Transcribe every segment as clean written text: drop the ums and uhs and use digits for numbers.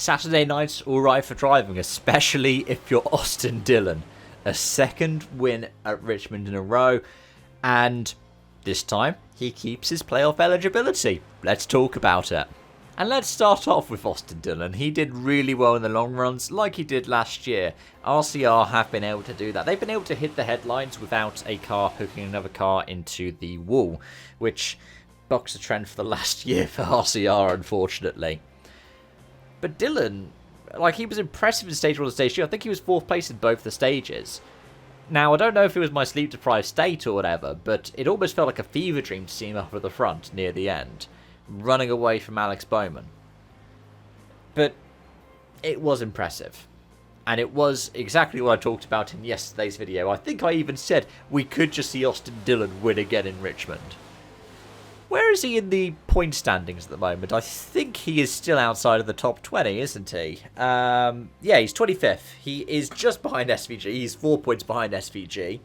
Saturday night's alright for driving, especially if you're Austin Dillon. A second win at Richmond in a row, and this time he keeps his playoff eligibility. Let's talk about it. And let's start off with Austin Dillon. He did really well in the long runs, like he did last year. RCR have been able to do that. They've been able to hit the headlines without a car hooking another car into the wall, which bucks the trend for the last year for RCR, unfortunately. But Dillon, he was impressive in Stage 1 and Stage 2. I think he was 4th place in both the stages. Now, I don't know if it was my sleep-deprived state or whatever, but it almost felt like a fever dream to see him up at the front near the end, running away from Alex Bowman. But it was impressive. And it was exactly what I talked about in yesterday's video. I think I even said we could just see Austin Dillon win again in Richmond. Where is he in the point standings at the moment? I think he is still outside of the top 20, isn't he? Yeah, he's 25th. He is just behind SVG. He's 4 points behind SVG.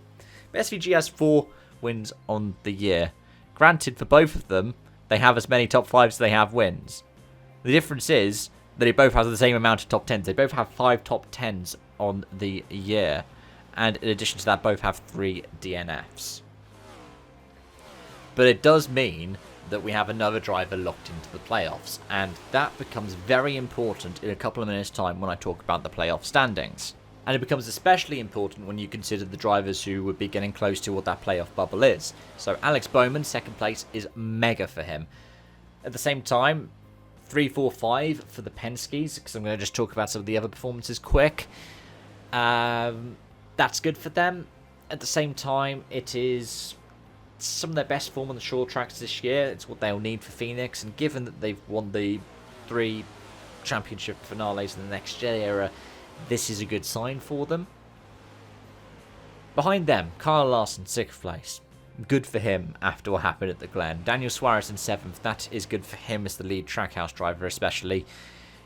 But SVG has 4 wins on the year. Granted, for both of them, they have as many top 5s as they have wins. The difference is that they both have the same amount of top 10s. They both have 5 top 10s on the year. And in addition to that, both have 3 DNFs. But it does mean that we have another driver locked into the playoffs. And that becomes very important in a couple of minutes' time when I talk about the playoff standings. And it becomes especially important when you consider the drivers who would be getting close to what that playoff bubble is. So Alex Bowman, 2nd place, is mega for him. At the same time, 3, 4, 5 for the Penske's, because I'm going to just talk about some of the other performances quick. That's good for them. At the same time, it is some of their best form on the short tracks this year. It's what they'll need for Phoenix, and given that they've won the 3 championship finales in the next gen era, this is a good sign for them. Behind them, Kyle Larson, 6th place. Good for him after what happened at the Glen. Daniel Suarez in 7th. That is good for him as the lead trackhouse driver, especially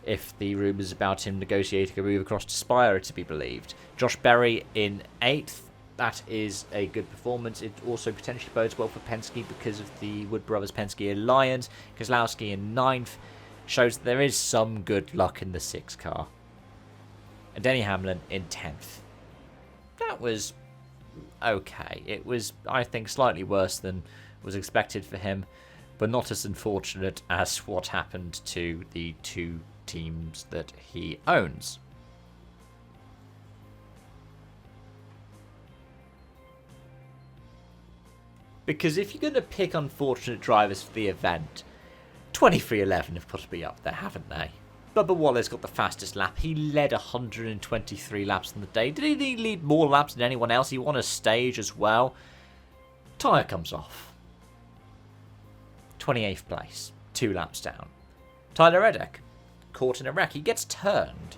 if the rumours about him negotiating a move across to Spire are to be believed. Josh Berry in 8th. That is a good performance. It also potentially bodes well for Penske because of the Wood Brothers Penske Alliance. Kozlowski in 9th shows that there is some good luck in the 6 car. And Denny Hamlin in 10th. That was okay. It was, I think, slightly worse than was expected for him, but not as unfortunate as what happened to the 2 teams that he owns. Because if you're going to pick unfortunate drivers for the event, 2311 have got to be up there, haven't they? Bubba Wallace got the fastest lap. He led 123 laps on the day. Did he lead more laps than anyone else? He won a stage as well. Tyre comes off. 28th place. 2 laps down. Tyler Reddick, caught in a wreck. He gets turned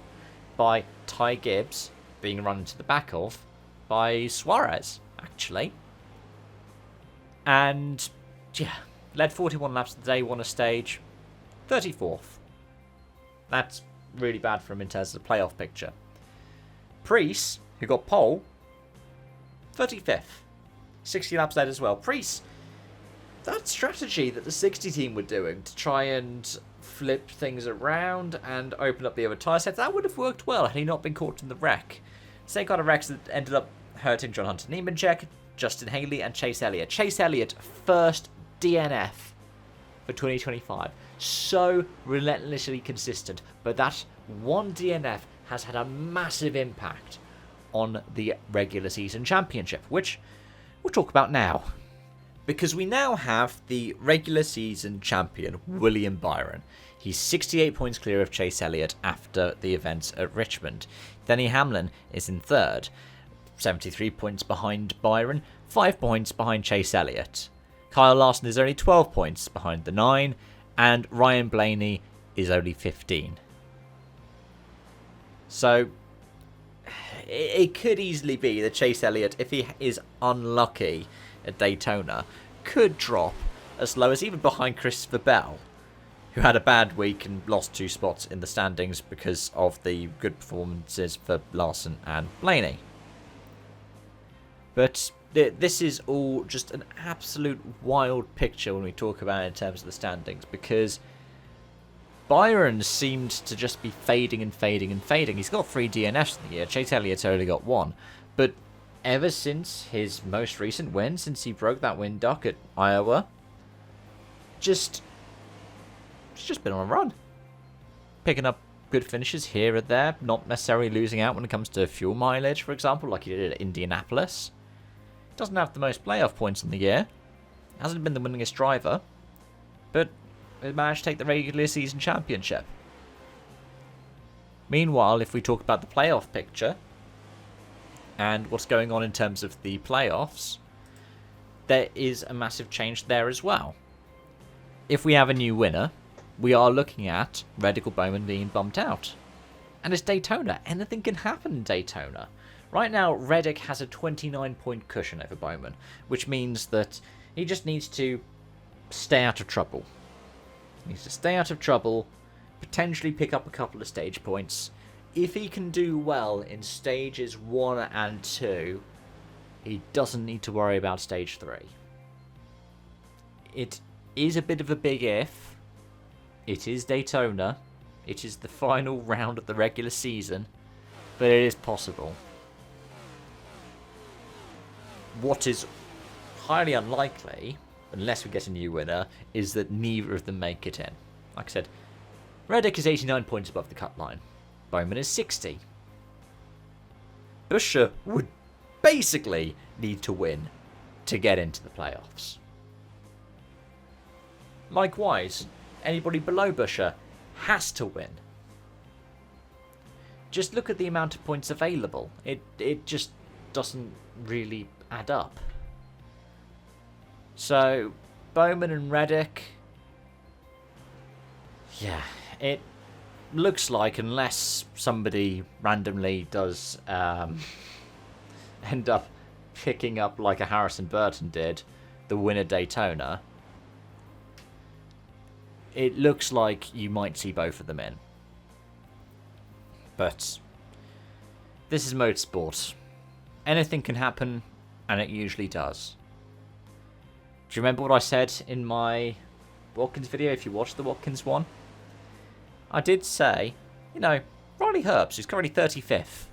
by Ty Gibbs, being run into the back of by Suarez, actually. And, yeah, led 41 laps of the day, won a stage. 34th. That's really bad for him in terms of the playoff picture. Preece, who got pole, 35th. 60 laps led as well. Preece, that strategy that the 60 team were doing to try and flip things around and open up the other tyre sets, that would have worked well had he not been caught in the wreck. Same kind of wrecks that ended up hurting John Hunter Nemechek, Justin Haley, and Chase Elliott. Chase Elliott, first DNF for 2025. So relentlessly consistent, but that one DNF has had a massive impact on the regular season championship, which we'll talk about now. Because we now have the regular season champion, William Byron. He's 68 points clear of Chase Elliott after the events at Richmond. Denny Hamlin is in 3rd, 73 points behind Byron, 5 points behind Chase Elliott. Kyle Larson is only 12 points behind the 9, and Ryan Blaney is only 15. So, it could easily be that Chase Elliott, if he is unlucky at Daytona, could drop as low as even behind Christopher Bell, who had a bad week and lost 2 spots in the standings because of the good performances for Larson and Blaney. But this is all just an absolute wild picture when we talk about it in terms of the standings, because Byron seemed to just be fading and fading and fading. He's got 3 DNFs in the year. Chase Elliott's only got 1. But ever since his most recent win, since he broke that win duck at Iowa, he's just been on a run. Picking up good finishes here and there, not necessarily losing out when it comes to fuel mileage, for example, like he did at Indianapolis. Doesn't have the most playoff points in the year. Hasn't been the winningest driver, but he managed to take the regular season championship. Meanwhile, if we talk about the playoff picture and what's going on in terms of the playoffs, there is a massive change there as well. If we have a new winner, we are looking at Reddick or Bowman being bumped out. And it's Daytona. Anything can happen in Daytona. Right now, Reddick has a 29-point cushion over Bowman, which means that he just needs to stay out of trouble. He needs to stay out of trouble, potentially pick up a couple of stage points. If he can do well in stages 1 and 2, he doesn't need to worry about stage 3. It is a bit of a big if. It is Daytona. It is the final round of the regular season, but it is possible. What is highly unlikely, unless we get a new winner, is that neither of them make it in. Like I said, Reddick is 89 points above the cut line. Bowman is 60. Buescher would basically need to win to get into the playoffs. Likewise, anybody below Buescher has to win. Just look at the amount of points available. It just doesn't really add up. So, Bowman and Reddick, yeah, it looks like, unless somebody randomly does end up picking up, like a Harrison Burton did, the winner Daytona, it looks like you might see both of them in. But this is motorsport. Anything can happen, and it usually does. Do you remember what I said in my Watkins video, if you watched the Watkins one? I did say, Riley Herbst, who's currently 35th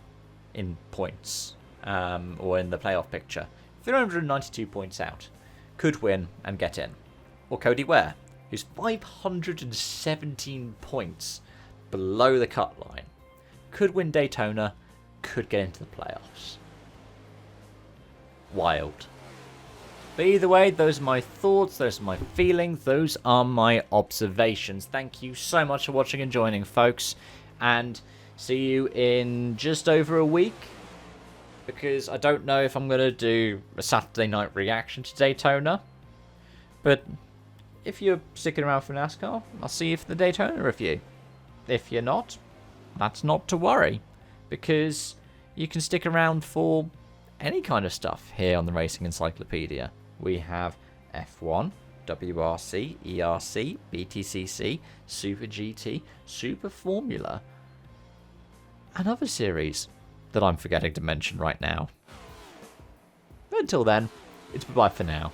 in points, or in the playoff picture, 392 points out, could win and get in. Or Cody Ware, who's 517 points below the cut line, could win Daytona, could get into the playoffs. Wild. But either way, those are my thoughts, those are my feelings, those are my observations. Thank you so much for watching and joining, folks. And see you in just over a week. Because I don't know if I'm going to do a Saturday night reaction to Daytona. But if you're sticking around for NASCAR, I'll see you for the Daytona review. If you're not, that's not to worry. Because you can stick around for any kind of stuff here on the Racing Encyclopedia. We have F1, WRC, ERC, BTCC, Super GT, Super Formula, and other series that I'm forgetting to mention right now. Until then, it's bye-bye for now.